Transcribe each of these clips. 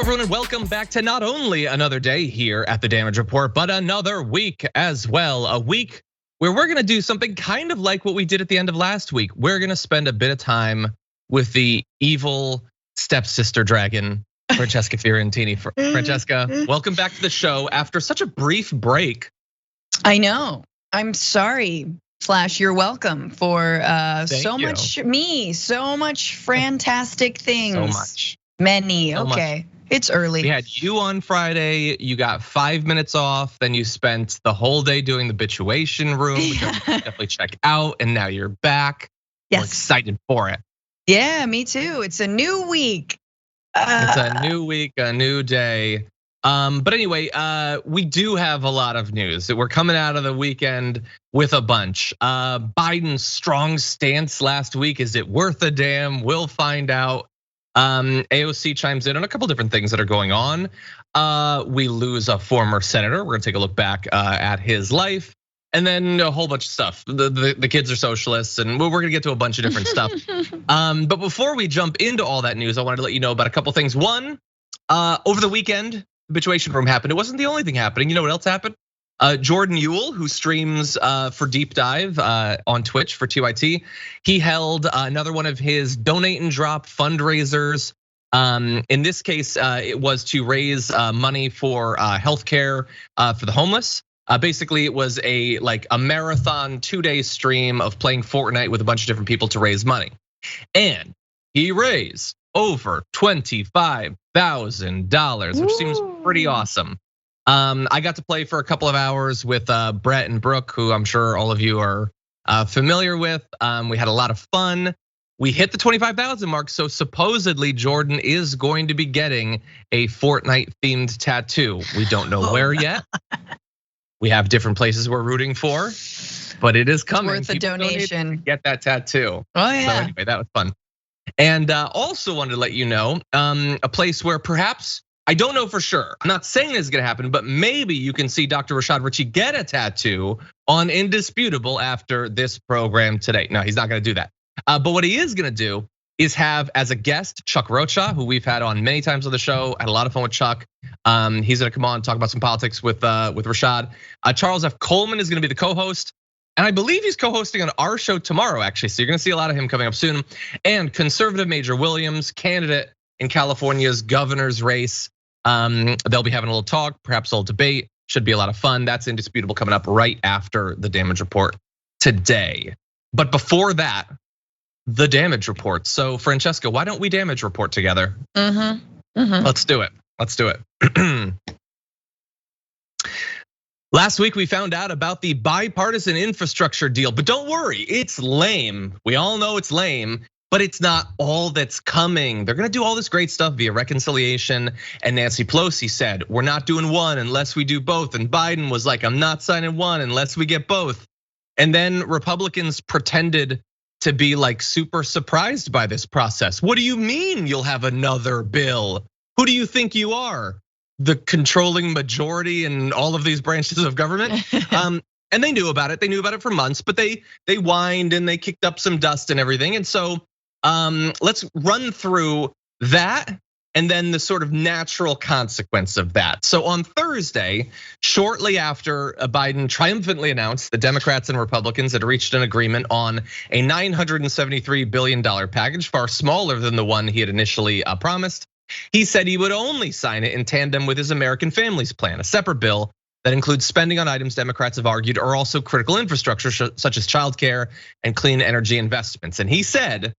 Hello, everyone, and welcome back to not only another day here at the Damage Report, but another week as well. A week where we're gonna do something kind of like what we did at the end of last week. We're gonna spend a bit of time with the evil stepsister dragon, Francesca Fiorentini. Francesca, welcome back to the show after such a brief break. I know. I'm sorry. / you're welcome for so much fantastic things. So much. Many. So okay. It's early. We had you on Friday. You got 5 minutes off. Then you spent the whole day doing the Bituation Room, which I definitely check out. And now you're back. Yes. We're excited for it. Yeah, me too. It's a new week. It's a new week, a new day. But anyway, we do have a lot of news. We're coming out of the weekend with a bunch. Biden's strong stance last week, is it worth a damn? We'll find out. AOC chimes in on a couple different things that are going on. We lose a former senator. We're gonna take a look back at his life, and then a whole bunch of stuff. The kids are socialists, and we're gonna get to a bunch of different stuff. But before we jump into all that news, I wanted to let you know about a couple things. One, over the weekend, the Bituation Room happened. It wasn't the only thing happening. You know what else happened? Jordan Ewell, who streams for Deep Dive on Twitch for TYT, he held another one of his donate and drop fundraisers. In this case, it was to raise money for healthcare for the homeless. Basically, it was a marathon 2-day stream of playing Fortnite with a bunch of different people to raise money, and he raised over $25,000, which seems pretty awesome. I got to play for a couple of hours with Brett and Brooke, who I'm sure all of you are familiar with. We had a lot of fun. We hit the 25,000 mark, so supposedly Jordan is going to be getting a Fortnite themed tattoo. We don't know where yet. We have different places we're rooting for, but it is coming. It's worth a donation. Get that tattoo. Oh yeah. So anyway, that was fun. And also wanted to let you know, a place where perhaps, I don't know for sure, I'm not saying this is gonna happen, but maybe you can see Dr. Rashad Ritchie get a tattoo on Indisputable after this program today. No, he's not gonna do that. But what he is gonna do is have as a guest Chuck Rocha, who we've had on many times on the show. Had a lot of fun with Chuck. He's gonna come on and talk about some politics with Rashad. Charles F. Coleman is gonna be the co-host. And I believe he's co-hosting on our show tomorrow, actually. So you're gonna see a lot of him coming up soon. And conservative Major Williams, candidate in California's governor's race. They'll be having a little talk, perhaps a little debate. Should be a lot of fun. That's Indisputable coming up right after the Damage Report today. But before that, the Damage Report. So Francesca, why don't we Damage Report together? Let's do it. Let's do it. Last week we found out about the bipartisan infrastructure deal, but don't worry, it's lame. We all know it's lame, but it's not all that's coming. They're gonna do all this great stuff via reconciliation. And Nancy Pelosi said, we're not doing one unless we do both. And Biden was like, I'm not signing one unless we get both. And then Republicans pretended to be like super surprised by this process. What do you mean you'll have another bill? Who do you think you are? The controlling majority in all of these branches of government. And they knew about it. They knew about it for months, but they whined and they kicked up some dust and everything. And so let's run through that and then the sort of natural consequence of that. So on Thursday, shortly after Biden triumphantly announced the Democrats and Republicans had reached an agreement on a $973 billion package, far smaller than the one he had initially promised. He said he would only sign it in tandem with his American Families Plan, a separate bill that includes spending on items Democrats have argued are also critical infrastructure, such as childcare and clean energy investments. And he said,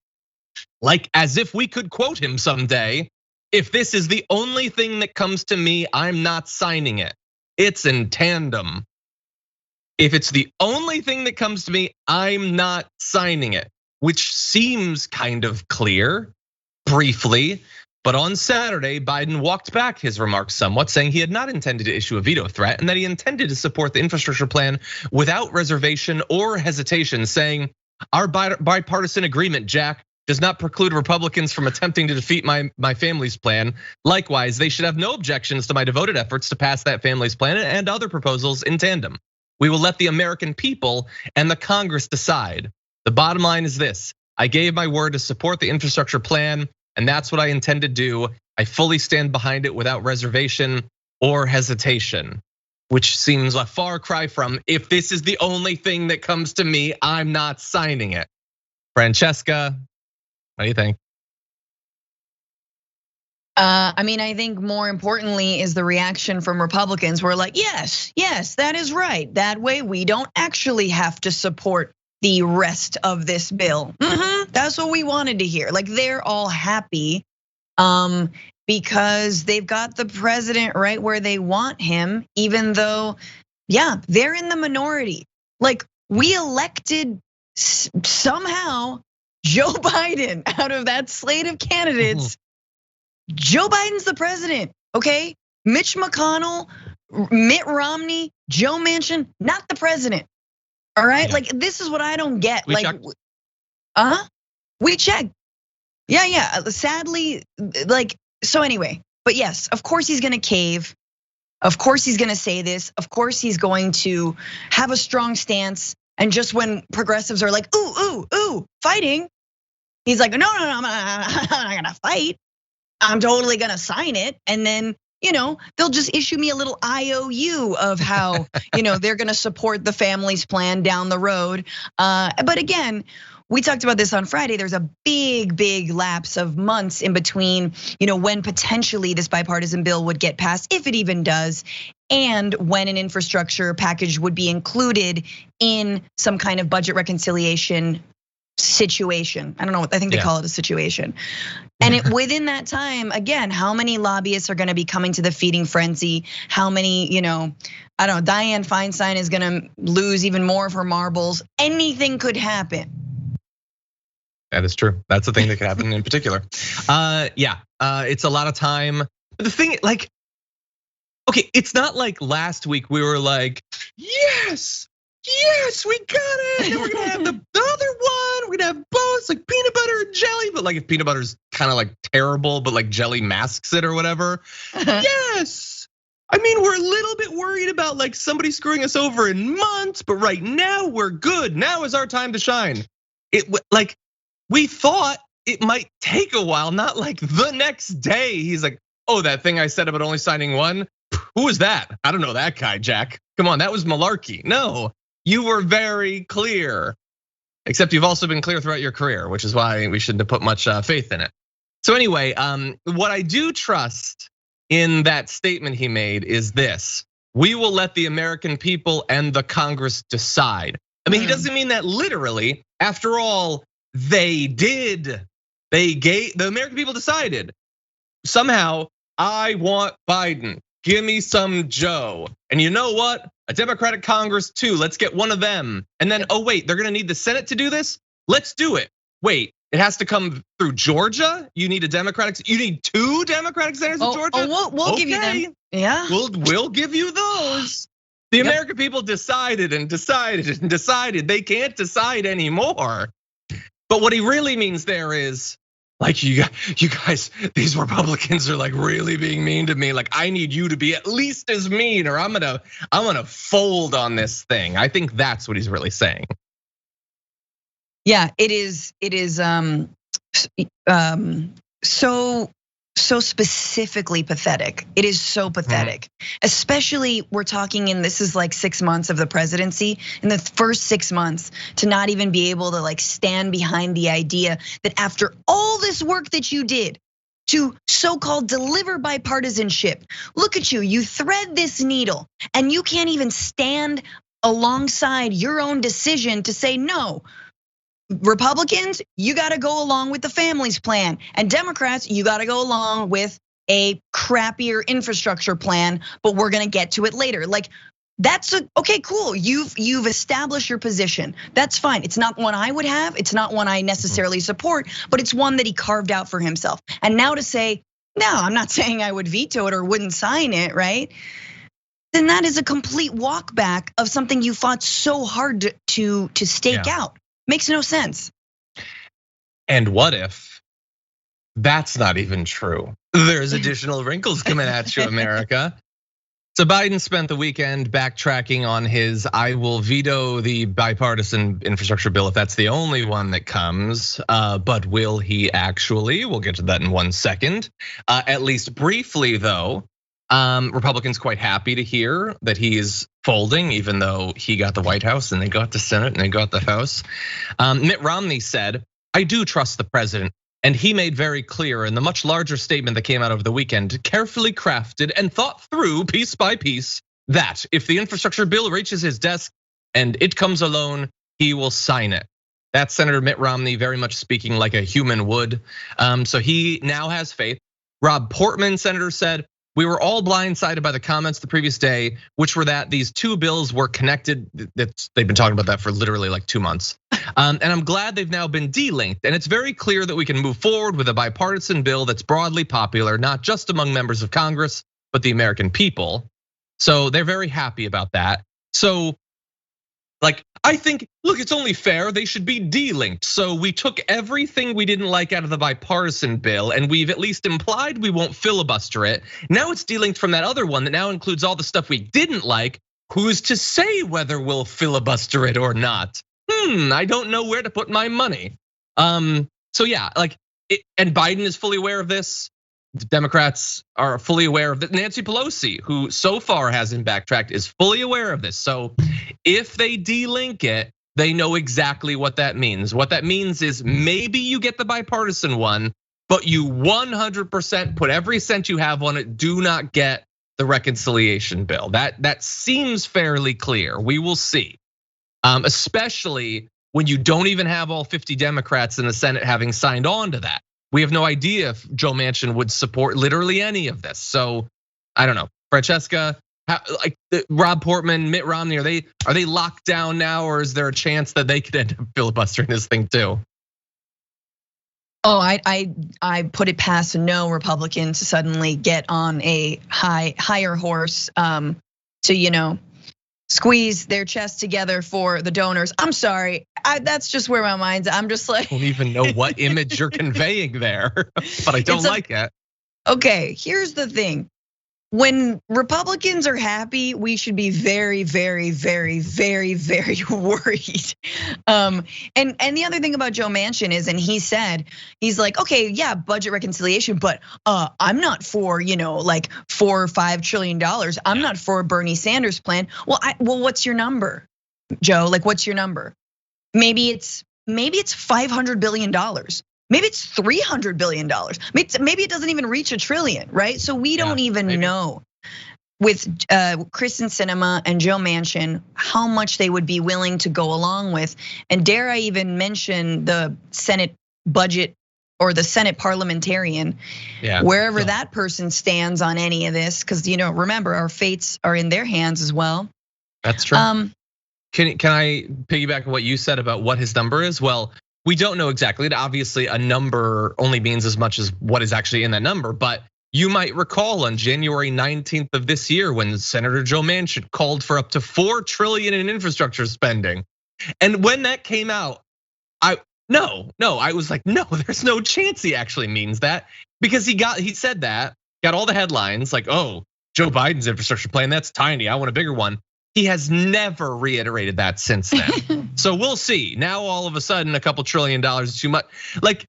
like as if we could quote him someday, if this is the only thing that comes to me, I'm not signing it. It's in tandem. If it's the only thing that comes to me, I'm not signing it, which seems kind of clear briefly. But on Saturday, Biden walked back his remarks somewhat, saying he had not intended to issue a veto threat and that he intended to support the infrastructure plan without reservation or hesitation, saying, our bipartisan agreement, Jack, does not preclude Republicans from attempting to defeat my family's plan. Likewise, they should have no objections to my devoted efforts to pass that family's plan and other proposals in tandem. We will let the American people and the Congress decide. The bottom line is this: I gave my word to support the infrastructure plan. and that's what I intend to do. I fully stand behind it without reservation or hesitation, which seems a far cry from, if this is the only thing that comes to me, I'm not signing it. Francesca, what do you think? I mean, I think more importantly is the reaction from Republicans. We're like, yes, that is right. That way we don't actually have to support the rest of this bill. That's what we wanted to hear. Like, they're all happy because they've got the president right where they want him, even though, yeah, they're in the minority. Like, we elected somehow Joe Biden out of that slate of candidates. Joe Biden's the president, okay? Mitch McConnell, Mitt Romney, Joe Manchin, not the president. All right, like, this is what I don't get. We like, checked. We checked. Yeah. Sadly, like, so anyway. But yes, of course he's gonna cave. Of course he's gonna say this. Of course he's going to have a strong stance. And just when progressives are like, ooh, fighting, he's like, no, I'm not gonna fight. I'm totally gonna sign it. And then, they'll just issue me a little IOU of how, they're gonna support the family's plan down the road. But again, we talked about this on Friday. There's a big lapse of months in between, when potentially this bipartisan bill would get passed, if it even does, and when an infrastructure package would be included in some kind of budget reconciliation situation. I don't know, I think they call it a situation. And within that time, again, how many lobbyists are gonna be coming to the feeding frenzy? How many, I don't know, Dianne Feinstein is gonna lose even more of her marbles. Anything could happen. That is true. That's the thing that could happen in particular. It's a lot of time. But the thing, like, okay, it's not like last week we were like, yes, we got it. And we're gonna have the other one. We're gonna have both, like peanut butter and jelly. But like, if peanut butter's kind of like terrible, but like jelly masks it or whatever. Yes. I mean, we're a little bit worried about like somebody screwing us over in months, but right now we're good. Now is our time to shine. We thought it might take a while, not like the next day. He's like, oh, that thing I said about only signing one. Who is that? I don't know that guy, Jack. Come on, that was malarkey. No, you were very clear. Except you've also been clear throughout your career, which is why we shouldn't have put much faith in it. So anyway, what I do trust in that statement he made is this: we will let the American people and the Congress decide. I mean, he doesn't mean that literally. After all, they did. The American people decided. Somehow, I want Biden. Give me some Joe. And you know what? A Democratic Congress too. Let's get one of them. And then, oh wait, they're gonna need the Senate to do this? Let's do it. Wait, it has to come through Georgia? You need you need 2 Democratic senators in Georgia? We'll give you them. Yeah. We'll give you those. The American people decided and decided and decided. They can't decide anymore. But what he really means there is, like, you guys, these Republicans are like really being mean to me. Like, I need you to be at least as mean, or I'm gonna fold on this thing. I think that's what he's really saying. Yeah, it is so specifically pathetic. It is so pathetic. Especially we're talking in, this is like 6 months of the presidency. In the first 6 months, to not even be able to like stand behind the idea that after all this work that you did to so-called deliver bipartisanship, look at you, you thread this needle and you can't even stand alongside your own decision to say no. Republicans, you gotta go along with the family's plan. And Democrats, you gotta go along with a crappier infrastructure plan, but we're gonna get to it later. Like, that's okay, cool. You've established your position. That's fine. It's not one I would have. It's not one I necessarily support, but it's one that he carved out for himself. And now to say, no, I'm not saying I would veto it or wouldn't sign it, right? Then that is a complete walk back of something you fought so hard to stake out. Makes no sense. And what if that's not even true? There's additional wrinkles coming at you, America. So Biden spent the weekend backtracking on his "I will veto the bipartisan infrastructure bill if that's the only one that comes." But will he actually? We'll get to that in 1 second. At least briefly, though, Republicans quite happy to hear that he is folding, even though he got the White House and they got the Senate and they got the House. Mitt Romney said, "I do trust the president." And he made very clear in the much larger statement that came out over the weekend, carefully crafted and thought through piece by piece, that if the infrastructure bill reaches his desk and it comes alone, he will sign it. That's Senator Mitt Romney very much speaking like a human would. So he now has faith. Rob Portman, senator, said, "We were all blindsided by the comments the previous day, which were that these two bills were connected." They've been talking about that for literally like 2 months. And I'm glad they've now been delinked. And it's very clear that we can move forward with a bipartisan bill that's broadly popular, not just among members of Congress, but the American people. So they're very happy about that. So like, I think, look, it's only fair, they should be delinked. So we took everything we didn't like out of the bipartisan bill, and we've at least implied we won't filibuster it. Now it's delinked from that other one that now includes all the stuff we didn't like. Who's to say whether we'll filibuster it or not? I don't know where to put my money. So yeah, like, and Biden is fully aware of this. The Democrats are fully aware of it. Nancy Pelosi, who so far hasn't backtracked, is fully aware of this. So if they delink it, they know exactly what that means. What that means is maybe you get the bipartisan one, but you 100% put every cent you have on it, do not get the reconciliation bill. That seems fairly clear. We will see. Especially when you don't even have all 50 Democrats in the Senate having signed on to that. We have no idea if Joe Manchin would support literally any of this. So I don't know, Francesca, like Rob Portman, Mitt Romney, are they locked down now, or is there a chance that they could end up filibustering this thing too? Oh, I put it past no Republican to suddenly get on a higher horse to squeeze their chest together for the donors. I'm sorry, that's just where my mind's. I'm just like, I don't even know what image you're conveying there, but I don't like it. Okay, here's the thing. When Republicans are happy, we should be very, very, very, very, very worried. And the other thing about Joe Manchin is, and he said, he's like, okay, yeah, budget reconciliation, but I'm not for like $4 or $5 trillion. I'm not for a Bernie Sanders plan. Well, what's your number, Joe? Like, what's your number? Maybe it's $500 billion. Maybe it's $300 billion. Maybe it doesn't even reach $1 trillion, right? So we don't even know with Krysten Sinema and Joe Manchin how much they would be willing to go along with. And dare I even mention the Senate budget or the Senate parliamentarian, wherever that person stands on any of this, because remember, our fates are in their hands as well. That's true. Can I piggyback on what you said about what his number is? Well, we don't know exactly. Obviously, a number only means as much as what is actually in that number. But you might recall on January 19th of this year when Senator Joe Manchin called for up to $4 trillion in infrastructure spending. And when that came out, I was like, no, there's no chance he actually means that, because he said that, got all the headlines like, oh, Joe Biden's infrastructure plan, that's tiny, I want a bigger one. He has never reiterated that since then. So we'll see. Now all of a sudden, a couple $1 trillion is too much. Like,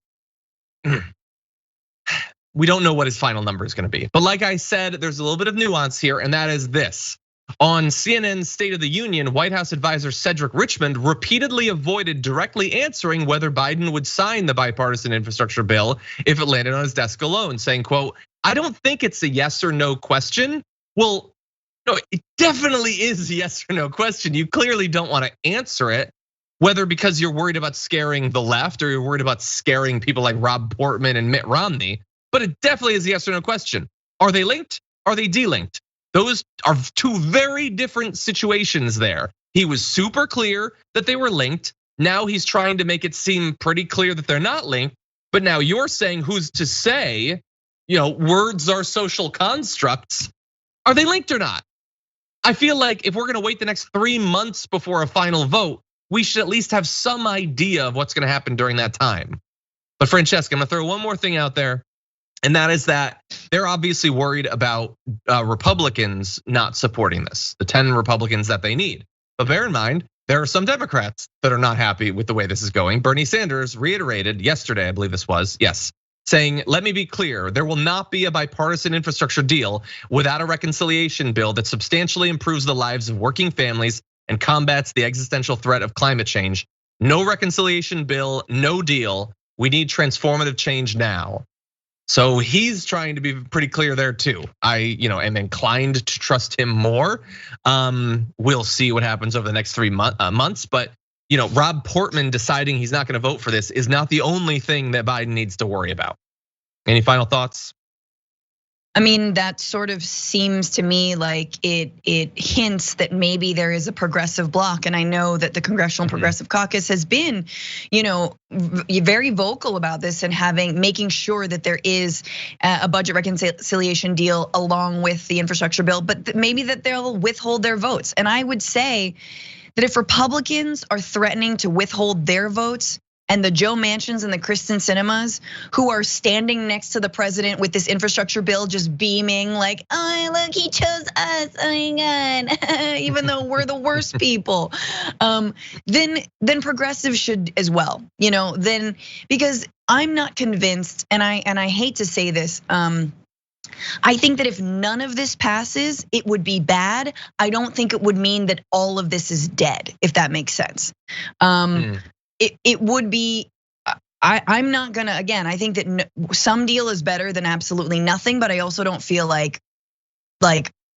we don't know what his final number is going to be. But like I said, there's a little bit of nuance here, and that is this. On CNN's State of the Union, White House advisor Cedric Richmond repeatedly avoided directly answering whether Biden would sign the bipartisan infrastructure bill if it landed on his desk alone, saying, quote, "I don't think it's a yes or no question." Well, no, it definitely is a yes or no question. You clearly don't want to answer it, whether because you're worried about scaring the left or you're worried about scaring people like Rob Portman and Mitt Romney. But it definitely is a yes or no question. Are they linked? Are they delinked? Those are two very different situations there. He was super clear that they were linked. Now he's trying to make it seem pretty clear that they're not linked. But now you're saying, who's to say, words are social constructs. Are they linked or not? I feel like if we're gonna wait the next 3 months before a final vote, we should at least have some idea of what's gonna happen during that time. But Francesca, I'm gonna throw one more thing out there. And that is that they're obviously worried about Republicans not supporting this, the 10 Republicans that they need. But bear in mind, there are some Democrats that are not happy with the way this is going. Bernie Sanders reiterated yesterday, I believe this was, yes, saying, let me be clear, there will not be a bipartisan infrastructure deal without a reconciliation bill that substantially improves the lives of working families and combats the existential threat of climate change. No reconciliation bill, no deal. We need transformative change now. So he's trying to be pretty clear there too. I am inclined to trust him more. We'll see what happens over the next 3 months. But Rob Portman deciding he's not going to vote for this is not the only thing that Biden needs to worry about. Any final thoughts? I mean, that sort of seems to me like it hints that maybe there is a progressive bloc. And I know that the Congressional Progressive Caucus has been, very vocal about this and making sure that there is a budget reconciliation deal along with the infrastructure bill, but maybe that they'll withhold their votes. And I would say that if Republicans are threatening to withhold their votes, and the Joe Manchins and the Krysten Sinemas who are standing next to the president with this infrastructure bill just beaming like, oh, look, he chose us, oh my God, even though we're the worst people. Then progressives should as well, then, because I'm not convinced, and I hate to say this, I think that if none of this passes, it would be bad. I don't think it would mean that all of this is dead, if that makes sense. It would be, I'm not gonna, again, I think that some deal is better than absolutely nothing, but I also don't feel like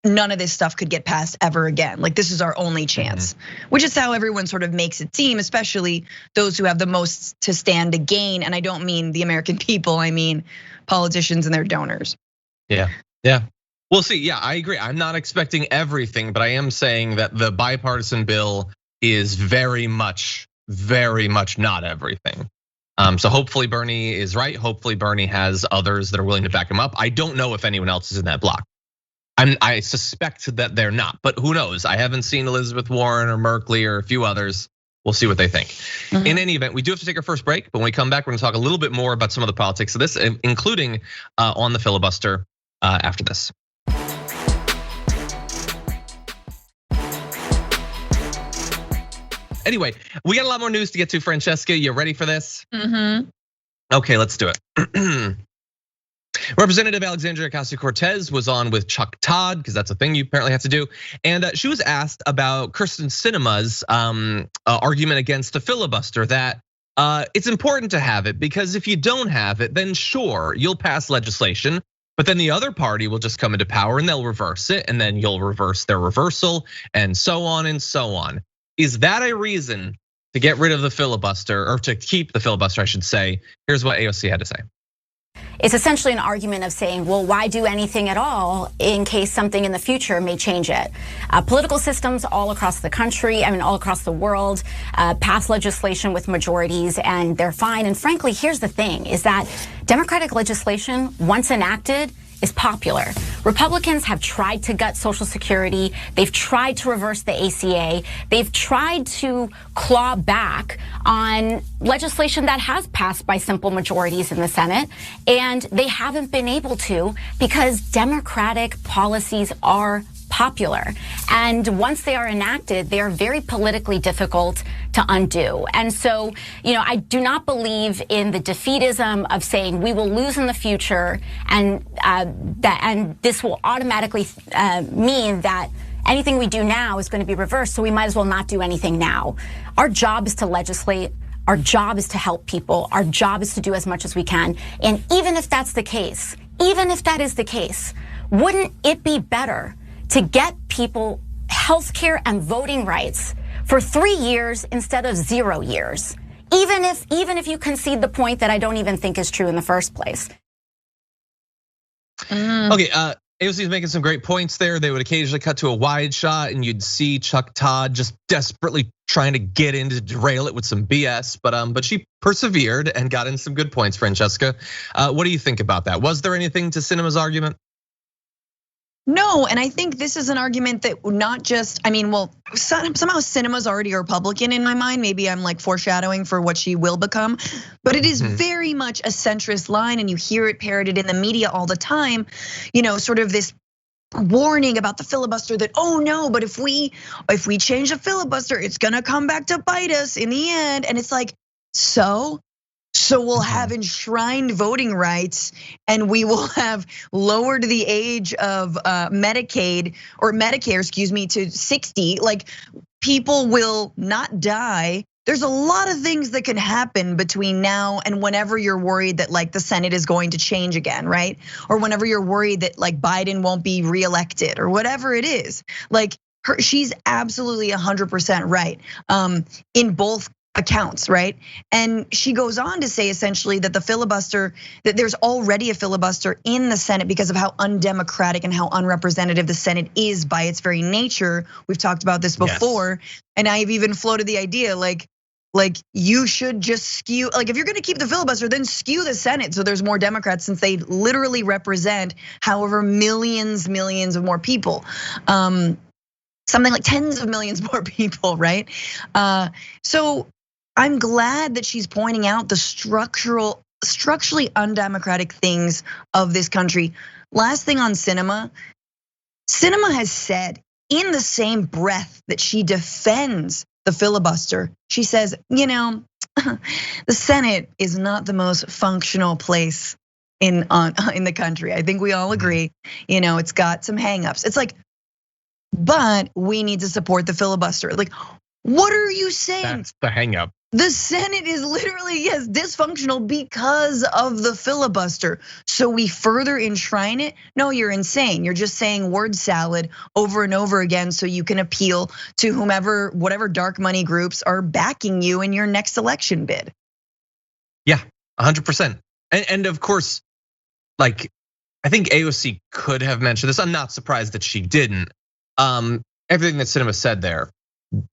none of this stuff could get passed ever again. Like this is our only chance, which is how everyone sort of makes it seem, especially those who have the most to stand to gain. And I don't mean the American people, I mean politicians and their donors. Yeah. We'll see. Yeah, I agree. I'm not expecting everything, but I am saying that the bipartisan bill is very much not everything. So hopefully Bernie is right. Hopefully Bernie has others that are willing to back him up. I don't know if anyone else is in that block. I suspect that they're not, but who knows? I haven't seen Elizabeth Warren or Merkley or a few others. We'll see what they think. In any event, we do have to take our first break, but when we come back, we're gonna talk a little bit more about some of the politics of this, including on the filibuster after this. Anyway, we got a lot more news to get to, Francesca. You ready for this? Okay, let's do it. Representative Alexandria Ocasio-Cortez was on with Chuck Todd, because that's a thing you apparently have to do. And she was asked about Krysten Sinema's argument against the filibuster, that it's important to have it because if you don't have it, then sure, you'll pass legislation, but then the other party will just come into power and they'll reverse it, and then you'll reverse their reversal, and so on and so on. Is that a reason to get rid of the filibuster, or to keep the filibuster, I should say? Here's what AOC had to say. It's essentially an argument of saying, well, why do anything at all in case something in the future may change it? Political systems all across the country, all across the world, pass legislation with majorities and they're fine. And frankly, here's the thing, is that Democratic legislation, once enacted, is popular. Republicans have tried to gut Social Security. They've tried to reverse the ACA. They've tried to claw back on legislation that has passed by simple majorities in the Senate, and they haven't been able to because Democratic policies are popular. And once they are enacted, they are very politically difficult to undo. And so, I do not believe in the defeatism of saying we will lose in the future, and this will automatically mean that anything we do now is going to be reversed, so we might as well not do anything now. Our job is to legislate. Our job is to help people. Our job is to do as much as we can. And even if that's the case, even if that is the case, wouldn't it be better to get people healthcare and voting rights for 3 years instead of 0 years? Even if you concede the point that I don't even think is true in the first place. Okay, AOC is making some great points there. They would occasionally cut to a wide shot and you'd see Chuck Todd just desperately trying to get in to derail it with some BS, but she persevered and got in some good points, Francesca. What do you think about that? Was there anything to Sinema's argument? No, and I think this is an argument that not just, I mean, well, somehow Sinema's already a Republican in my mind. Maybe I'm like foreshadowing for what she will become, but it is very much a centrist line, and you hear it parroted in the media all the time. Sort of this warning about the filibuster that, oh no, but if we change the filibuster, it's gonna come back to bite us in the end. And it's like, so we'll have enshrined voting rights, and we will have lowered the age of Medicare, to 60. Like, people will not die. There's a lot of things that can happen between now and whenever you're worried that like the Senate is going to change again, right? Or whenever you're worried that like Biden won't be reelected or whatever it is. Like, she's absolutely 100% right in both accounts, right? And she goes on to say essentially that the filibuster, that there's already a filibuster in the Senate because of how undemocratic and how unrepresentative the Senate is by its very nature. We've talked about this before, and I've even floated the idea like you should just skew, like if you're gonna keep the filibuster, then skew the Senate so there's more Democrats, since they literally represent however millions of more people. Something like tens of millions more people, right? So I'm glad that she's pointing out the structurally undemocratic things of this country. Last thing on Sinema has said in the same breath that she defends the filibuster, she says, the Senate is not the most functional place in the country. I think we all agree, it's got some hangups. It's like, but we need to support the filibuster. Like, what are you saying? That's the hangup. The Senate is literally, dysfunctional because of the filibuster. So we further enshrine it? No, you're insane. You're just saying word salad over and over again so you can appeal to whatever dark money groups are backing you in your next election bid. Yeah, 100%. And of course, like, I think AOC could have mentioned this. I'm not surprised that she didn't. Everything that Sinema said there,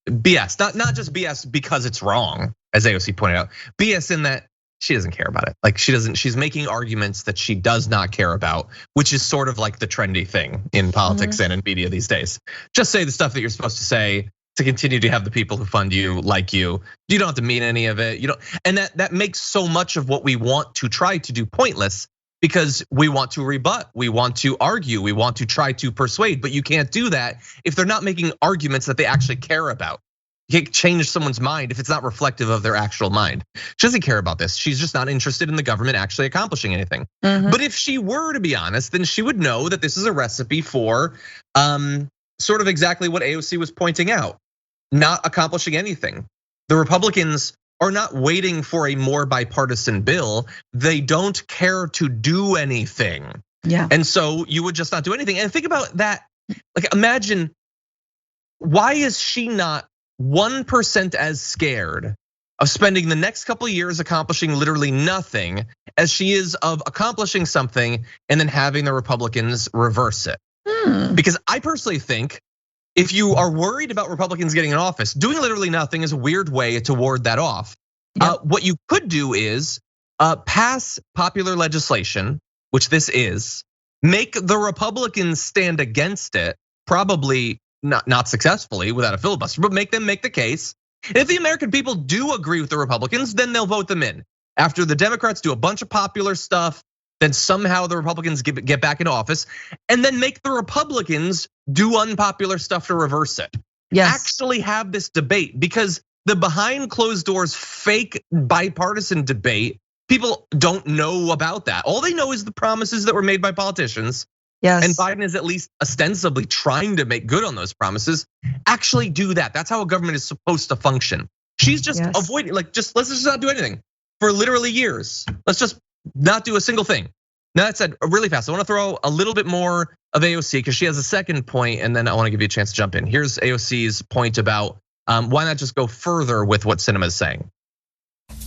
BS, not just BS because it's wrong, as AOC pointed out. BS in that she doesn't care about it. Like, she's making arguments that she does not care about, which is sort of like the trendy thing in politics and in media these days. Just say the stuff that you're supposed to say to continue to have the people who fund you like you. You don't have to mean any of it. You don't, and that makes so much of what we want to try to do pointless, because we want to rebut, we want to argue, we want to try to persuade, but you can't do that if they're not making arguments that they actually care about. You can't change someone's mind if it's not reflective of their actual mind. She doesn't care about this. She's just not interested in the government actually accomplishing anything. But if she were to be honest, then she would know that this is a recipe for sort of exactly what AOC was pointing out, not accomplishing anything. The Republicans are not waiting for a more bipartisan bill. They don't care to do anything. Yeah. And so you would just not do anything. And think about that. Like, imagine, why is she not 1% as scared of spending the next couple of years accomplishing literally nothing as she is of accomplishing something and then having the Republicans reverse it? Because I personally think if you are worried about Republicans getting in office, doing literally nothing is a weird way to ward that off. What you could do is pass popular legislation, which this is, make the Republicans stand against it, probably not successfully without a filibuster, but make them make the case. And if the American people do agree with the Republicans, then they'll vote them in. After the Democrats do a bunch of popular stuff, then somehow the Republicans get back in office, and then make the Republicans do unpopular stuff to reverse it. Actually have this debate, because the behind closed doors fake bipartisan debate, people don't know about that. All they know is the promises that were made by politicians. And Biden is at least ostensibly trying to make good on those promises. Actually do that. That's how a government is supposed to function. She's just avoiding, let's just not do anything for literally years. Let's just not do a single thing. Now, that said, really fast, I want to throw a little bit more of AOC because she has a second point, and then I want to give you a chance to jump in. Here's AOC's point about why not just go further with what Sinema is saying.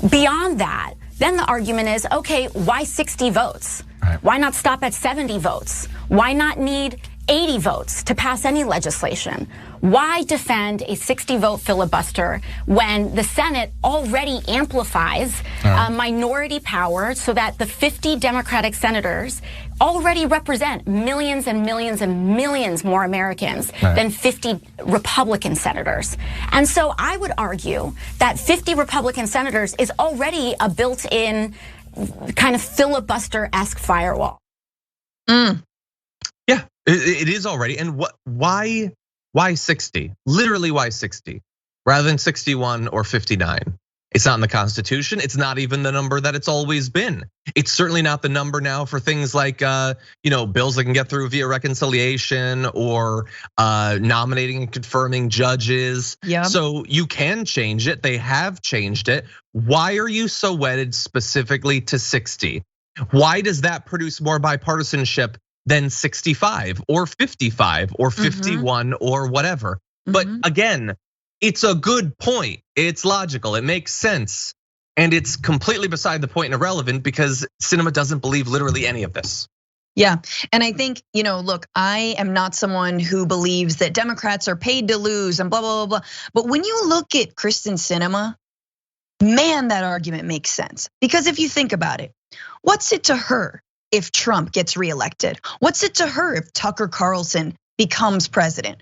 Beyond that, then the argument is, okay, why 60 votes? Why not stop at 70 votes? Why not need 80 votes to pass any legislation. Why defend a 60-vote filibuster when the Senate already amplifies minority power so that the 50 Democratic senators already represent millions and millions and millions more Americans than 50 Republican senators? And so I would argue that 50 Republican senators is already a built-in kind of filibuster-esque firewall. Yeah, it is already. And why 60? Literally, why 60 rather than 61 or 59? It's not in the Constitution. It's not even the number that it's always been. It's certainly not the number now for things like bills that can get through via reconciliation or nominating and confirming judges. Yeah. So you can change it. They have changed it. Why are you so wedded specifically to 60? Why does that produce more bipartisanship than 65 or 55 or 51 or whatever? But again, it's a good point. It's logical. It makes sense. And it's completely beside the point and irrelevant because Sinema doesn't believe literally any of this. Yeah, and I think, look, I am not someone who believes that Democrats are paid to lose and blah, blah, blah, blah. But when you look at Krysten Sinema, man, that argument makes sense. Because if you think about it, what's it to her if Trump gets reelected? What's it to her if Tucker Carlson becomes president?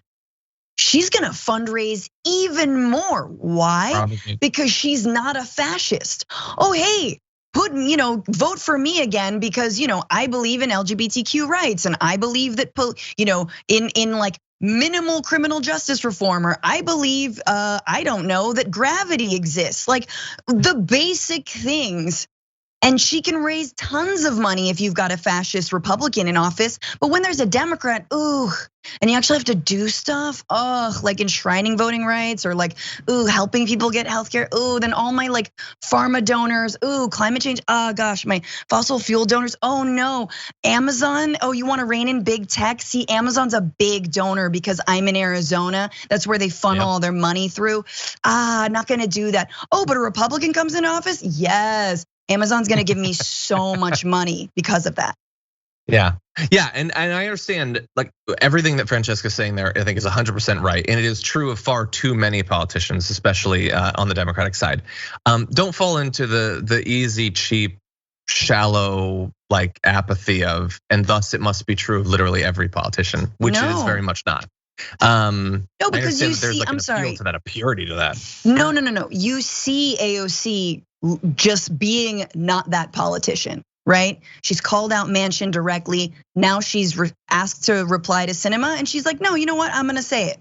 She's gonna fundraise even more. Why? Probably. Because she's not a fascist. Oh, hey, vote for me again because I believe in LGBTQ rights and I believe that in like minimal criminal justice reform, or I believe I don't know that gravity exists. Like the basic things. And she can raise tons of money if you've got a fascist Republican in office. But when there's a Democrat, and you actually have to do stuff, like enshrining voting rights or like, helping people get healthcare. Then all my like pharma donors, climate change. Oh gosh, my fossil fuel donors. Oh no, Amazon. Oh, you want to rein in big tech? See, Amazon's a big donor because I'm in Arizona. That's where they funnel all their money through. Not gonna do that. Oh, but a Republican comes in office? Yes. Amazon's gonna give me so much money because of that. Yeah, and I understand like everything that Francesca's saying there. I think is 100% right, and it is true of far too many politicians, especially on the Democratic side. Don't fall into the easy, cheap, shallow like apathy of, and thus it must be true of literally every politician, which it is very much not. No, because you see, like I'm sorry, to that, a purity to that. No. You see AOC just being not that politician, right? She's called out Manchin directly. Now she's asked to reply to Sinema, and she's like, no, you know what? I'm gonna say it.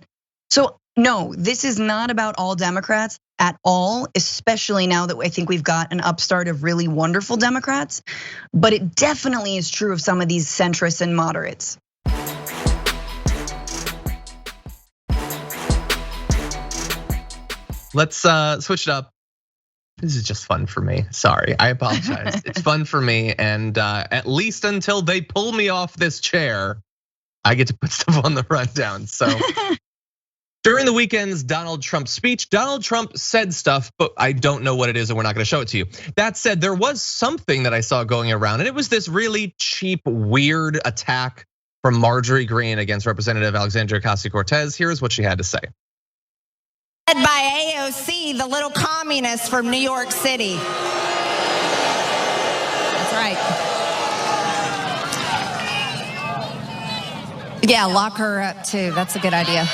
So no, this is not about all Democrats at all, especially now that I think we've got an upstart of really wonderful Democrats. But it definitely is true of some of these centrists and moderates. Let's switch it up. This is just fun for me. Sorry, I apologize. It's fun for me, and at least until they pull me off this chair, I get to put stuff on the rundown. So during the weekend's Donald Trump speech, Donald Trump said stuff, but I don't know what it is, and we're not gonna show it to you. That said, there was something that I saw going around, and it was this really cheap, weird attack from Marjorie Greene against Representative Alexandria Ocasio-Cortez. Here's what she had to say. By AOC, the little communist from New York City. That's right. Yeah, lock her up too. That's a good idea.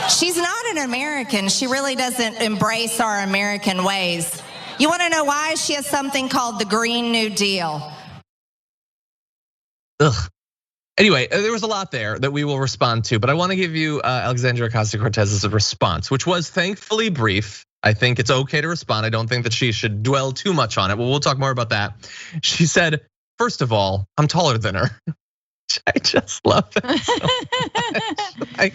She's not an American. She really doesn't embrace our American ways. You want to know why? She has something called the Green New Deal. Ugh. Anyway, there was a lot there that we will respond to, but I want to give you Alexandria Ocasio-Cortez's response, which was thankfully brief. I think it's okay to respond. I don't think that she should dwell too much on it. Well, we'll talk more about that. She said, first of all, I'm taller than her. I just love it so much. Like,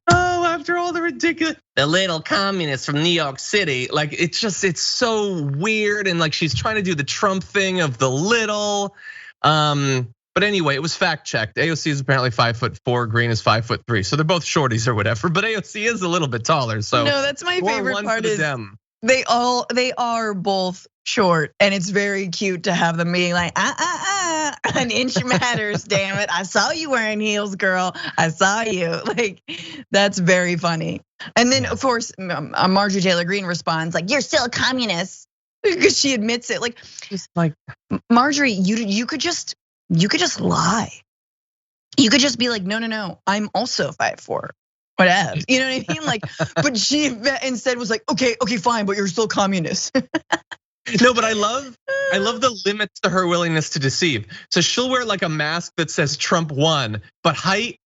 after all the ridiculous, the little communist from New York City, like it's so weird, and like she's trying to do the Trump thing of the little. But anyway, it was fact checked. AOC is apparently 5'4", Greene is 5'3", so they're both shorties or whatever. But AOC is a little bit taller, so no, that's my favorite part. Is them. They are both short, and it's very cute to have them being like An inch matters, damn it. I saw you wearing heels, girl. I saw you. Like, that's very funny. And then, of course, Marjorie Taylor Greene responds like, "You're still a communist," because she admits it. Like, just like Marjorie, you could just lie. You could just be like, no, I'm also 5'4". Whatever, you know what I mean? Like, but she instead was like, okay, fine, but you're still communist. No, but I love the limits to her willingness to deceive. So she'll wear like a mask that says Trump won, but height,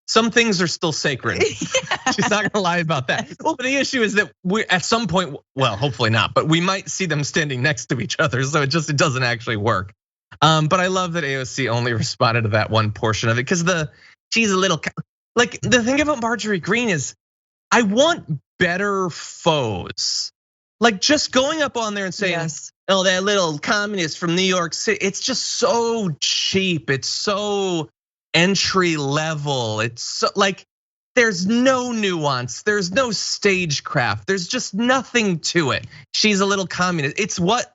some things are still sacred. Yeah. She's not gonna lie about that. Well, but the issue is that we at some point, well, hopefully not, but we might see them standing next to each other. So it doesn't actually work. But I love that AOC only responded to that one portion of it because she's a little. Like the thing about Marjorie Greene is, I want better foes. Like just going up on there and saying, yes, "Oh, that little communist from New York City," it's just so cheap. It's so entry level. It's so like there's no nuance. There's no stagecraft. There's just nothing to it. She's a little communist. It's what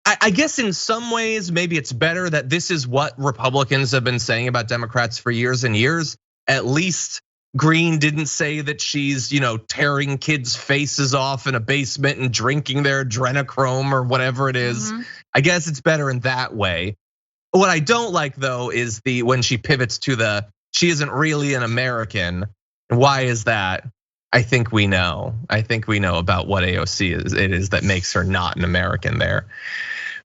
I guess in some ways maybe it's better that this is what Republicans have been saying about Democrats for years and years. At least Greene didn't say that she's, tearing kids' faces off in a basement and drinking their adrenochrome or whatever it is. Mm-hmm. I guess it's better in that way. What I don't like though is when she pivots to she isn't really an American. Why is that? I think we know about what AOC is that makes her not an American there.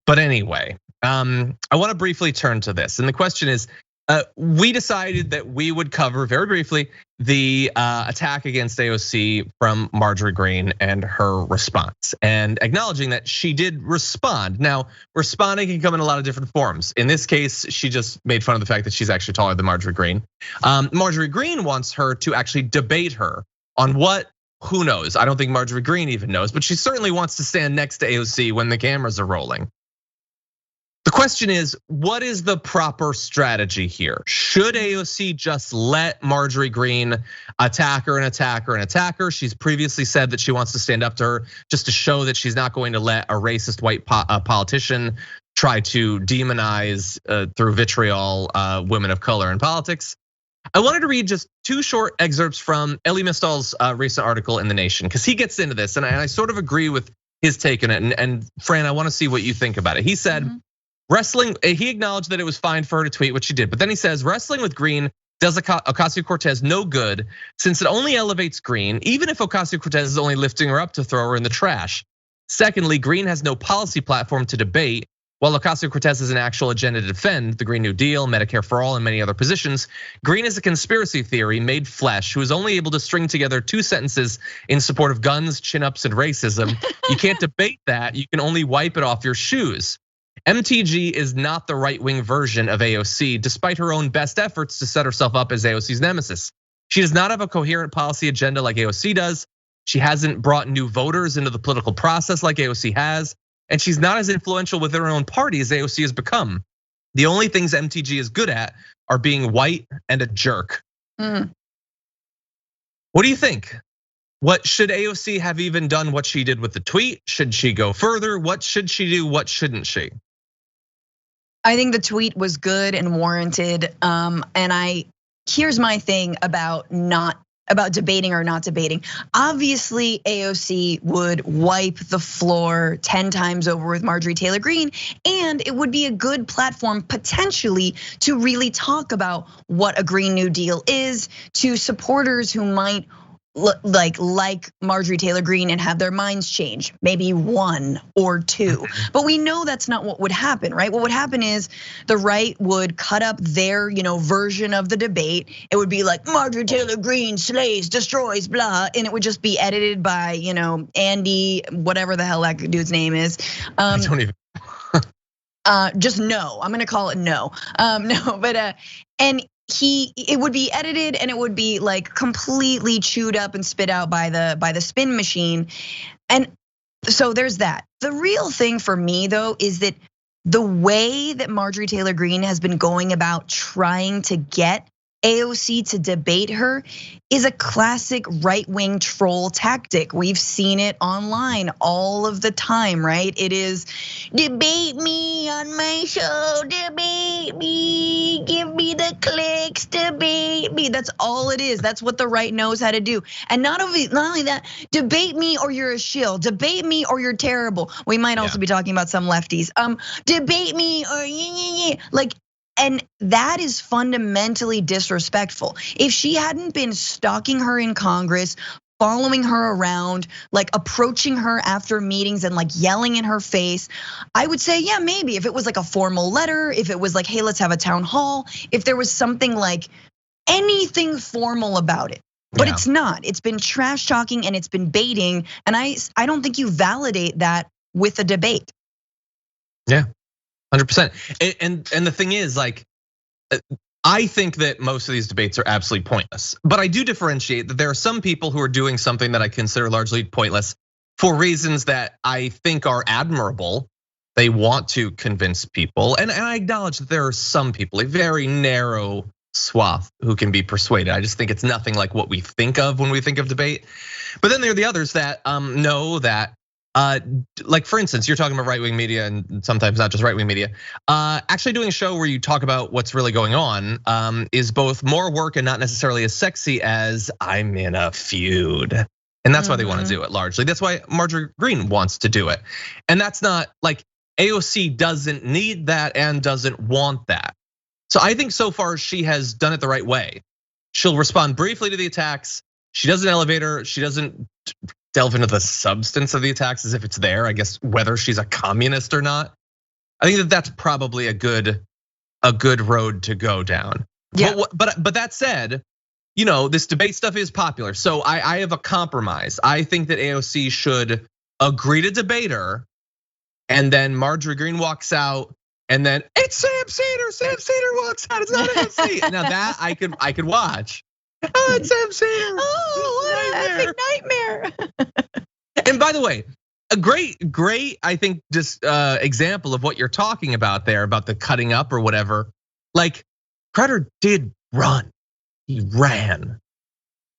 But anyway, I want to briefly turn to this, and the question is. We decided that we would cover very briefly the attack against AOC from Marjorie Greene and her response, and acknowledging that she did respond. Now, responding can come in a lot of different forms. In this case, she just made fun of the fact that she's actually taller than Marjorie Greene. Marjorie Greene wants her to actually debate her on what. Who knows? I don't think Marjorie Greene even knows, but she certainly wants to stand next to AOC when the cameras are rolling. The question is, what is the proper strategy here? Should AOC just let Marjorie Greene attack her? She's previously said that she wants to stand up to her just to show that she's not going to let a racist white politician try to demonize through vitriol women of color in politics. I wanted to read just two short excerpts from Elie Mystal's recent article in The Nation, because he gets into this, and I sort of agree with his take on it. And Fran, I want to see what you think about it. He said, he acknowledged that it was fine for her to tweet what she did, but then he says, wrestling with Greene does Ocasio-Cortez no good since it only elevates Greene, even if Ocasio-Cortez is only lifting her up to throw her in the trash. Secondly, Greene has no policy platform to debate, while Ocasio-Cortez has an actual agenda to defend the Green New Deal, Medicare for All, and many other positions. Greene is a conspiracy theory made flesh who is only able to string together 2 sentences in support of guns, chin-ups, and racism. You can't debate that, you can only wipe it off your shoes. MTG is not the right-wing version of AOC, despite her own best efforts to set herself up as AOC's nemesis. She does not have a coherent policy agenda like AOC does. She hasn't brought new voters into the political process like AOC has. And she's not as influential within her own party as AOC has become. The only things MTG is good at are being white and a jerk. What do you think? What should AOC have even done what she did with the tweet? Should she go further? What should she do? What shouldn't she? I think the tweet was good and warranted. And here's my thing about debating or not debating. Obviously, AOC would wipe the floor 10 times over with Marjorie Taylor Greene, and it would be a good platform potentially to really talk about what a Green New Deal is to supporters who might like Marjorie Taylor Greene and have their minds change, maybe 1 or 2. But we know that's not what would happen, right? What would happen is the right would cut up their, version of the debate. It would be like Marjorie Taylor Greene slays, destroys, blah, and it would just be edited by, Andy, whatever the hell that dude's name is. I don't even. Just no. I'm gonna call it no. No, but and it would be edited and it would be like completely chewed up and spit out by the spin machine. And so there's that. The real thing for me though is that the way that Marjorie Taylor Greene has been going about trying to get AOC to debate her is a classic right-wing troll tactic. We've seen it online all of the time, right? It is debate me on my show, debate me, give me the clicks, debate me. That's all it is. That's what the right knows how to do. And not only that, debate me or you're a shill, debate me or you're terrible. We might also be talking about some lefties. Debate me or like. And that is fundamentally disrespectful. If she hadn't been stalking her in Congress, following her around, like approaching her after meetings and like yelling in her face, I would say, yeah, maybe if it was like a formal letter, if it was like, hey, let's have a town hall, if there was something like anything formal about it. But it's not. It's been trash talking and it's been baiting. And I don't think you validate that with a debate. Yeah. 100%. And the thing is, like, I think that most of these debates are absolutely pointless. But I do differentiate that there are some people who are doing something that I consider largely pointless for reasons that I think are admirable. They want to convince people. And I acknowledge that there are some people, a very narrow swath, who can be persuaded. I just think it's nothing like what we think of when we think of debate. But then there are the others that know that, like for instance, you're talking about right-wing media and sometimes not just right-wing media. Actually doing a show where you talk about what's really going on is both more work and not necessarily as sexy as I'm in a feud. And that's why they want to do it largely. That's why Marjorie Greene wants to do it. And that's not like AOC doesn't need that and doesn't want that. So I think so far she has done it the right way. She'll respond briefly to the attacks. She doesn't elevate her. She doesn't delve into the substance of the attacks as if it's there, I guess, whether she's a communist or not. I think that that's probably a good road to go down. Yeah. But that said, this debate stuff is popular. So I have a compromise. I think that AOC should agree to debate her, and then Marjorie Greene walks out, and then it's Sam Seder. Sam Seder walks out. It's not AOC. Now that I could watch. Oh, it's Sam Seder. Oh, what an epic nightmare. And by the way, a great, I think, just example of what you're talking about there, about the cutting up or whatever. Like, Crowder did run. He ran.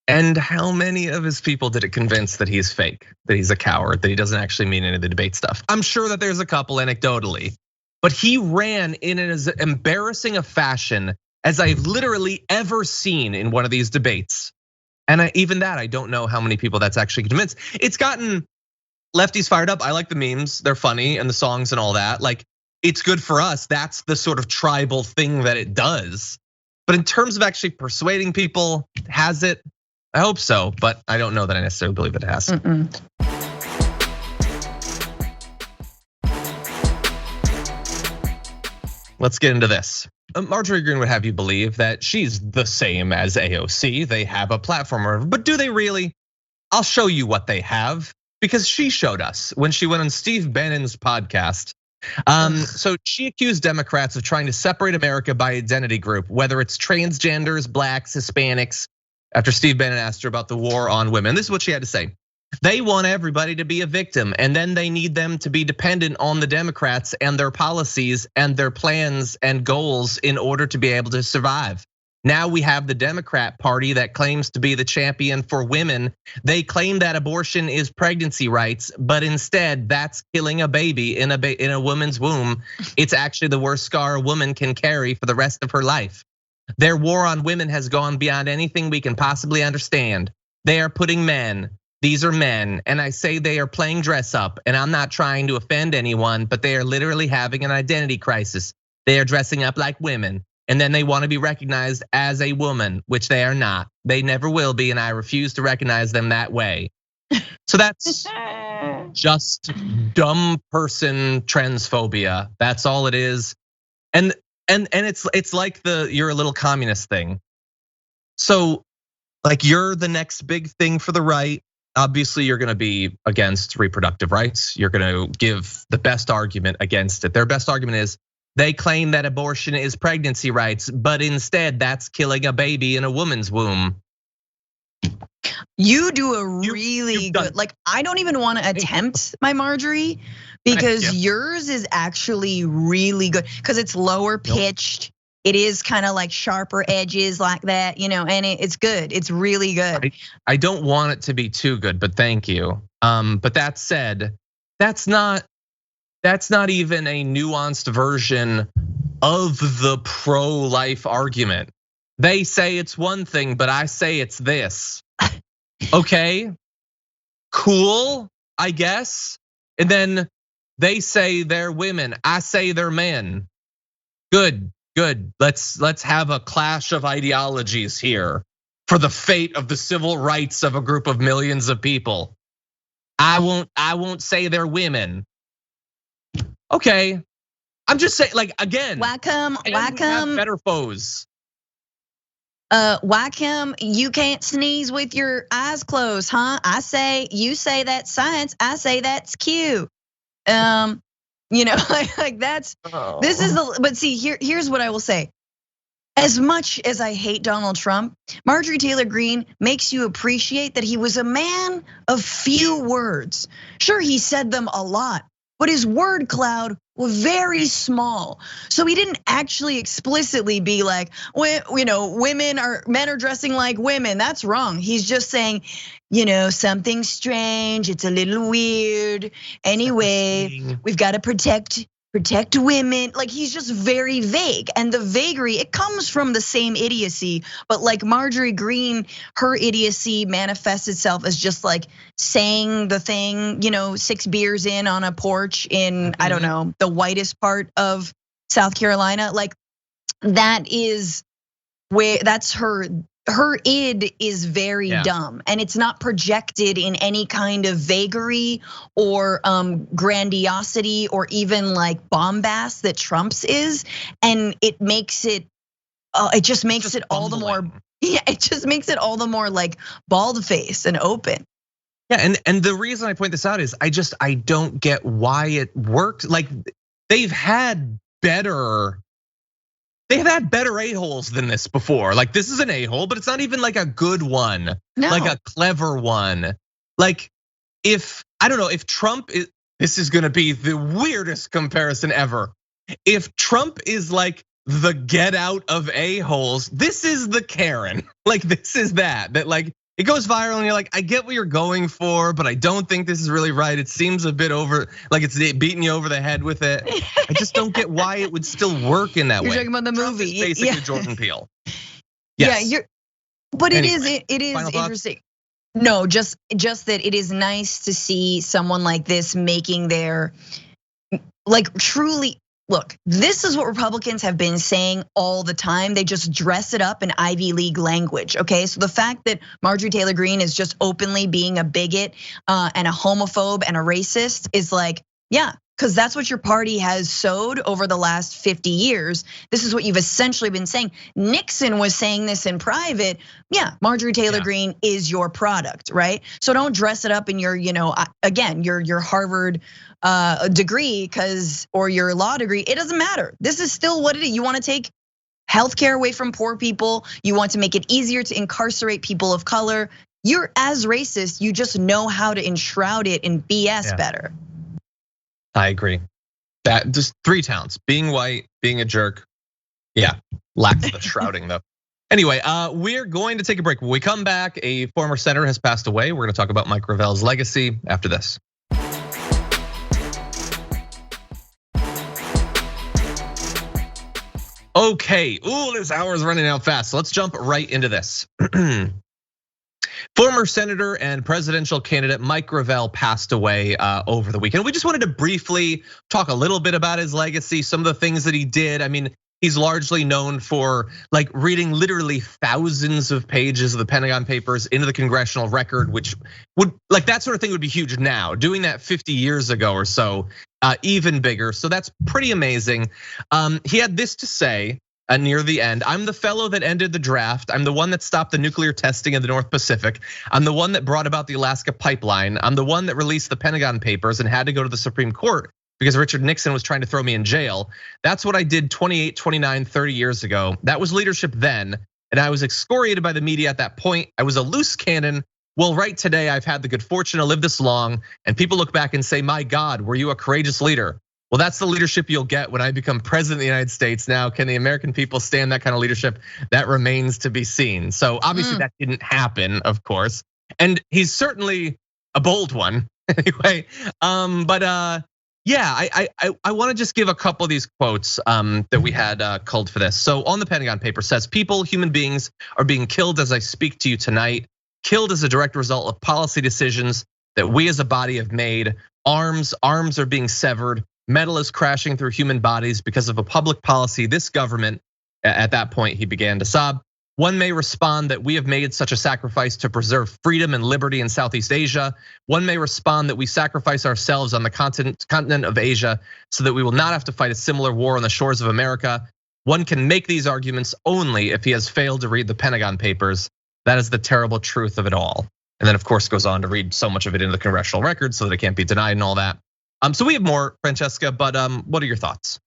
And how many of his people did it convince that he's fake, that he's a coward, that he doesn't actually mean any of the debate stuff? I'm sure that there's a couple anecdotally, but he ran in as embarrassing a fashion as I've literally ever seen in one of these debates. And even that, I don't know how many people that's actually convinced. It's gotten lefties fired up. I like the memes, they're funny, and the songs and all that. Like, it's good for us. That's the sort of tribal thing that it does. But in terms of actually persuading people, has it? I hope so, but I don't know that I necessarily believe it has. Let's get into this. Marjorie Greene would have you believe that she's the same as AOC. They have a platform, but do they really? I'll show you what they have, because she showed us when she went on Steve Bannon's podcast. So she accused Democrats of trying to separate America by identity group, whether it's transgenders, blacks, Hispanics, after Steve Bannon asked her about the war on women. This is what she had to say. They want everybody to be a victim, and then they need them to be dependent on the Democrats and their policies and their plans and goals in order to be able to survive. Now we have the Democrat Party that claims to be the champion for women. They claim that abortion is pregnancy rights, but instead that's killing a baby in a woman's womb. It's actually the worst scar a woman can carry for the rest of her life. Their war on women has gone beyond anything we can possibly understand. They are putting men. These are men, and I say they are playing dress up, and I'm not trying to offend anyone, but they are literally having an identity crisis. They are dressing up like women, and then they want to be recognized as a woman, which they are not. They never will be, and I refuse to recognize them that way. So that's just dumb person transphobia. That's all it is. And it's like the you're a little communist thing. So like you're the next big thing for the right. Obviously, you're gonna be against reproductive rights. You're gonna give the best argument against it. Their best argument is they claim that abortion is pregnancy rights, but instead that's killing a baby in a woman's womb. You do a really good, like I don't even want to attempt my Marjorie, because yours is actually really good, because it's lower pitched. It is kind of like sharper edges like that, and it's good. It's really good. I don't want it to be too good, but thank you. But that said, that's not even a nuanced version of the pro-life argument. They say it's one thing, but I say it's this. Okay, cool, I guess. And then they say they're women, I say they're men. Good. Let's have a clash of ideologies here for the fate of the civil rights of a group of millions of people. I won't say they're women. Okay, I'm just saying, like, again. Why come have better foes? Why come you can't sneeze with your eyes closed, huh? You say that's science, I say that's Q. Like that's, this is but see, here's what I will say. As much as I hate Donald Trump, Marjorie Taylor Greene makes you appreciate that he was a man of few words. Sure, he said them a lot, but his word cloud was very small. So he didn't actually explicitly be like, men are dressing like women. That's wrong. He's just saying, something strange. It's a little weird. Anyway, we've got to protect women. Like, he's just very vague. And the vagary, it comes from the same idiocy, but like Marjorie Greene, her idiocy manifests itself as just like saying the thing, 6 beers in on a porch in, I don't know, the whitest part of South Carolina. Like, that's her id is very dumb, and it's not projected in any kind of vagary or grandiosity or even like bombast that Trump's is, and it makes it. It just makes it all the more. Yeah, it just makes it all the more like bald faced and open. Yeah, and the reason I point this out is I don't get why it worked. Like, they've had better a-holes than this before. Like, this is an a-hole, but it's not even like a good one, like a clever one. Like, if Trump is, this is gonna be the weirdest comparison ever. If Trump is like the get out of a-holes, this is the Karen. Like, this is that like, it goes viral and you're like, I get what you're going for, but I don't think this is really right. It seems a bit over, like it's beating you over the head with it. I just don't get why it would still work in that way. You're talking about the Trump movie, is basically Jordan Peele. Yes. Yeah, but anyway, it is interesting. No, just that it is nice to see someone like this making their, like, truly. Look, this is what Republicans have been saying all the time. They just dress it up in Ivy League language, okay? So the fact that Marjorie Taylor Greene is just openly being a bigot and a homophobe and a racist is like, yeah, because that's what your party has sowed over the last 50 years. This is what you've essentially been saying. Nixon was saying this in private. Yeah, Marjorie Taylor Greene is your product, right? So don't dress it up in your, again, your Harvard degree or your law degree. It doesn't matter. This is still what it is. You want to take healthcare away from poor people. You want to make it easier to incarcerate people of color. You're as racist. You just know how to enshroud it in BS better. I agree. That just 3 towns: being white, being a jerk. Yeah, lacks the shrouding though. Anyway, we're going to take a break. When we come back, a former senator has passed away. We're going to talk about Mike Gravel's legacy after this. Okay, this hour's running out fast. So let's jump right into this. Former senator and presidential candidate Mike Gravel passed away over the weekend. We just wanted to briefly talk a little bit about his legacy, some of the things that he did. I mean, he's largely known for like reading literally thousands of pages of the Pentagon Papers into the congressional record, which would, like, that sort of thing would be huge now. Doing that 50 years ago or so, even bigger. So that's pretty amazing. He had this to say near the end: I'm the fellow that ended the draft. I'm the one that stopped the nuclear testing in the North Pacific. I'm the one that brought about the Alaska pipeline. I'm the one that released the Pentagon Papers and had to go to the Supreme Court because Richard Nixon was trying to throw me in jail. That's what I did 28, 29, 30 years ago. That was leadership then, and I was excoriated by the media at that point. I was a loose cannon. Well, right today, I've had the good fortune to live this long, and people look back and say, my God, were you a courageous leader? Well, that's the leadership you'll get when I become president of the United States. Now, can the American people stand that kind of leadership? That remains to be seen. So obviously that didn't happen, of course. And he's certainly a bold one anyway. Yeah, I want to just give a couple of these quotes that we had culled for this. So on the Pentagon paper says, people, human beings are being killed as I speak to you tonight, killed as a direct result of policy decisions that we as a body have made. Arms are being severed. Metal is crashing through human bodies because of a public policy. This government, at that point, he began to sob. One may respond that we have made such a sacrifice to preserve freedom and liberty in Southeast Asia. One may respond that we sacrifice ourselves on the continent of Asia so that we will not have to fight a similar war on the shores of America. One can make these arguments only if he has failed to read the Pentagon papers. That is the terrible truth of it all. And then of course goes on to read so much of it in the congressional record so that it can't be denied and all that. So we have more, Francesca, but what are your thoughts?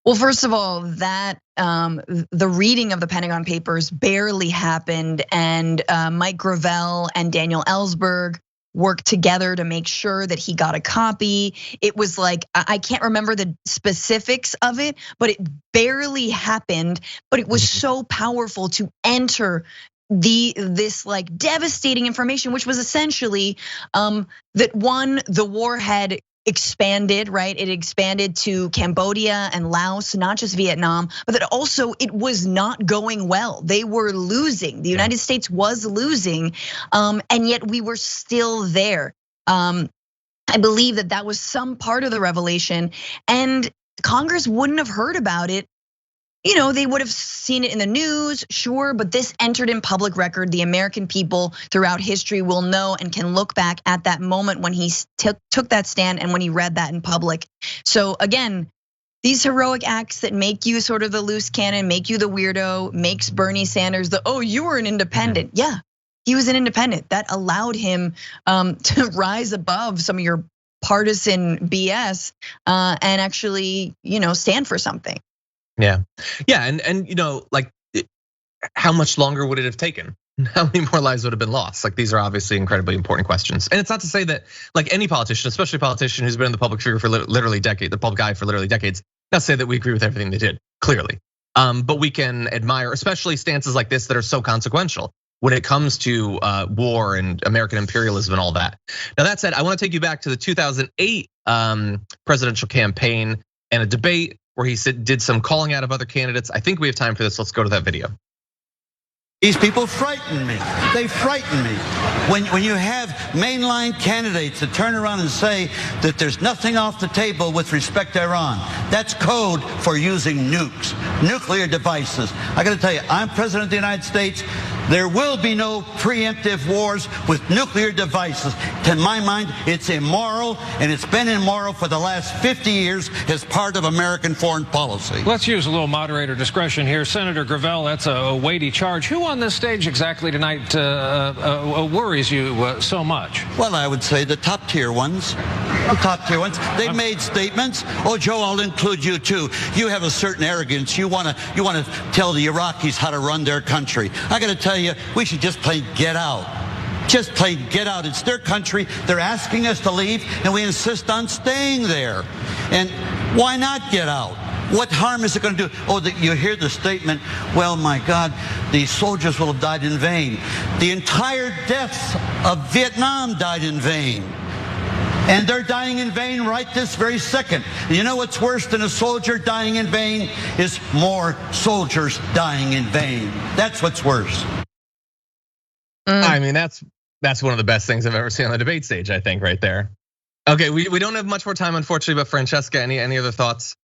Well, first of all, that the reading of the Pentagon papers barely happened, and Mike Gravel and Daniel Ellsberg worked together to make sure that he got a copy. It was like, I can't remember the specifics of it, but it barely happened. But it was so powerful to enter this like devastating information, which was essentially that one, the war had expanded, right? It expanded to Cambodia and Laos, not just Vietnam, but that also it was not going well. They were losing. The United States was losing, and yet we were still there. I believe that was some part of the revelation, and Congress wouldn't have heard about it. You know, they would have seen it in the news, sure, but this entered in public record. The American people throughout history will know and can look back at that moment when he took that stand and when he read that in public. So again, these heroic acts that make you sort of the loose cannon, make you the weirdo, makes Bernie Sanders you were an independent. Yeah, he was an independent. That allowed him to rise above some of your partisan BS and actually, stand for something. Yeah, and like how much longer would it have taken? How many more lives would have been lost? Like these are obviously incredibly important questions. And it's not to say that like any politician, especially a politician who's been in the public figure for literally decades, the public eye for literally decades, not to say that we agree with everything they did, clearly. But we can admire, especially stances like this that are so consequential when it comes to war and American imperialism and all that. Now that said, I want to take you back to the 2008 presidential campaign and a debate where he did some calling out of other candidates. I think we have time for this. Let's go to that video. These people frighten me. They frighten me. When you have mainline candidates that turn around and say that there's nothing off the table with respect to Iran, that's code for using nukes, nuclear devices. I got to tell you, I'm president of the United States. There will be no preemptive wars with nuclear devices. To my mind, it's immoral, and it's been immoral for the last 50 years as part of American foreign policy. Let's use a little moderator discretion here. Senator Gravel, that's a weighty charge. Who on this stage exactly tonight worries you so much? Well, I would say the top tier ones. The top tier ones. They've made statements. Oh, Joe, I'll include you too. You have a certain arrogance. You want to tell the Iraqis how to run their country. I got to tell you, we should just play get out. Just play get out. It's their country. They're asking us to leave, and we insist on staying there. And why not get out? What harm is it going to do? Oh, you hear the statement, well, my God, the soldiers will have died in vain. The entire deaths of Vietnam died in vain. And they're dying in vain right this very second. You know what's worse than a soldier dying in vain is more soldiers dying in vain. That's what's worse. I mean, that's one of the best things I've ever seen on the debate stage, I think, right there. Okay, we don't have much more time, unfortunately, but Francesca, any other thoughts?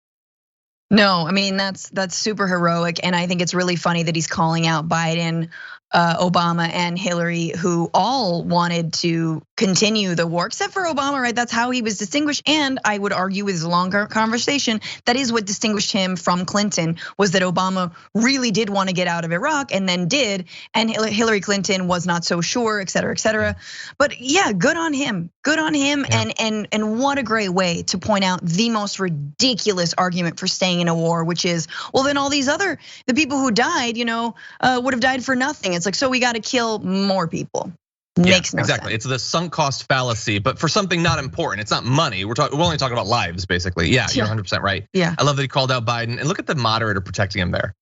No, I mean, that's super heroic. And I think it's really funny that he's calling out Biden, Obama and Hillary, who all wanted to continue the war, except for Obama, right? That's how he was distinguished. And I would argue with his longer conversation, that is what distinguished him from Clinton, was that Obama really did want to get out of Iraq and then did, and Hillary Clinton was not so sure, et cetera, et cetera. But yeah, good on him, yeah. And what a great way to point out the most ridiculous argument for staying in a war, which is, well, then all these the people who died, would have died for nothing. It's like, so we got to kill more people. Makes no exactly. sense. It's the sunk cost fallacy, but for something not important. It's not money. We're only talking about lives, basically. Yeah, you're 100% right. Yeah. I love that he called out Biden, and look at the moderator protecting him there,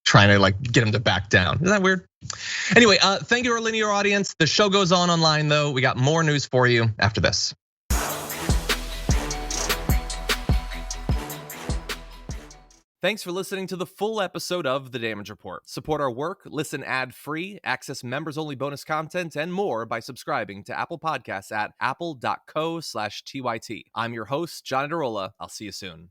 trying to like get him to back down. Isn't that weird? Anyway, thank you, our linear audience. The show goes on online though. We got more news for you after this. Thanks for listening to the full episode of The Damage Report. Support our work, listen ad-free, access members-only bonus content, and more by subscribing to Apple Podcasts at apple.co/TYT. I'm your host, John Adarola. I'll see you soon.